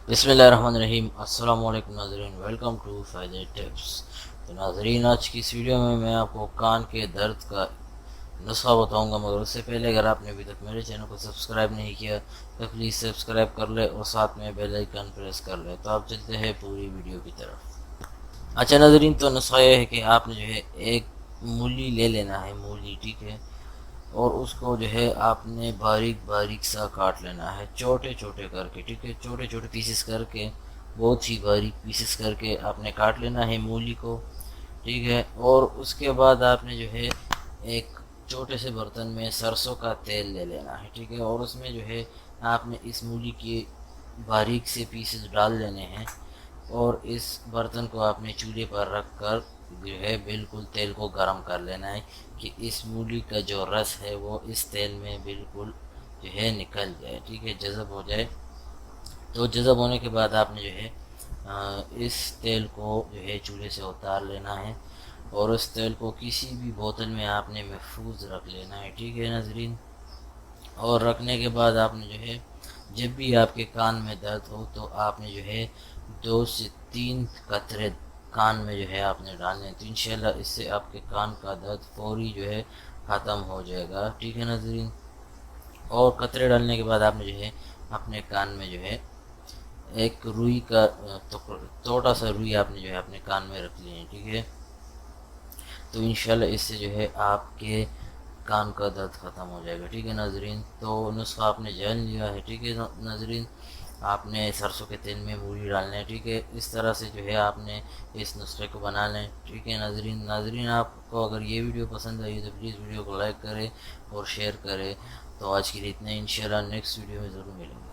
بسم اللہ الرحمن الرحیم۔ السلام علیکم ناظرین، ویلکم ٹو فائدے ٹپس۔ تو ناظرین، آج کی اس ویڈیو میں آپ کو کان کے درد کا نسخہ بتاؤں گا، مگر اس سے پہلے اگر آپ نے ابھی تک میرے چینل کو سبسکرائب نہیں کیا تو پلیز سبسکرائب کر لے اور ساتھ میں بیل آئیکن پریس کر لے۔ تو آپ چلتے ہیں پوری ویڈیو کی طرف۔ اچھا ناظرین، تو نسخہ یہ ہے کہ آپ نے جو ہے ایک مولی لے لینا ہے، مولی، ٹھیک ہے، اور اس کو جو ہے آپ نے باریک باریک سا کاٹ لینا ہے، چھوٹے چھوٹے کر کے، ٹھیک ہے، چھوٹے چھوٹے پیسز کر کے، بہت ہی باریک پیسز کر کے آپ نے کاٹ لینا ہے مولی کو، ٹھیک ہے۔ اور اس کے بعد آپ نے جو ہے ایک چھوٹے سے برتن میں سرسوں کا تیل لے لینا ہے، ٹھیک ہے، اور اس میں جو ہے آپ نے اس مولی کی باریک سے پیسز ڈال لینے ہیں، اور اس برتن کو آپ نے چولہے پر رکھ کر جو ہے بالکل تیل کو گرم کر لینا ہے کہ اس مولی کا جو رس ہے وہ اس تیل میں بالکل جو ہے نکل جائے، ٹھیک ہے، جذب ہو جائے۔ تو جذب ہونے کے بعد آپ نے جو ہے اس تیل کو جو ہے چولہے سے اتار لینا ہے، اور اس تیل کو کسی بھی بوتل میں آپ نے محفوظ رکھ لینا ہے، ٹھیک ہے ناظرین۔ اور رکھنے کے بعد آپ نے جو ہے جب بھی آپ کے کان میں درد ہو تو آپ نے جو ہے 2 سے 3 قطرے کان میں جو ہے آپ نے ڈالنے ہیں، تو انشاءاللہ اس سے آپ کے کان کا درد فوری جو ہے ختم ہو جائے گا، ٹھیک ہے ناظرین۔ اور قطرے ڈالنے کے بعد آپ نے جو ہے اپنے کان میں جو ہے ایک روئی کا چھوٹا سا روئی آپ نے جو ہے اپنے کان میں رکھ لی ہے، ٹھیک ہے۔ تو انشاءاللہ اس سے جو ہے آپ کے کان کا درد ختم ہو جائے گا، ٹھیک ہے ناظرین۔ تو نسخہ آپ نے جان لیا ہے، ٹھیک ہے ناظرین۔ آپ نے سرسوں کے تیل میں مولی ڈالنا ہے، ٹھیک ہے، اس طرح سے جو ہے آپ نے اس نسخے کو بنا لیں، ٹھیک ہے ناظرین آپ کو اگر یہ ویڈیو پسند آئی تو پلیز ویڈیو کو لائک کرے اور شیئر کرے۔ تو آج کے لیے اتنا، انشاءاللہ نیکسٹ ویڈیو میں ضرور ملیں گے۔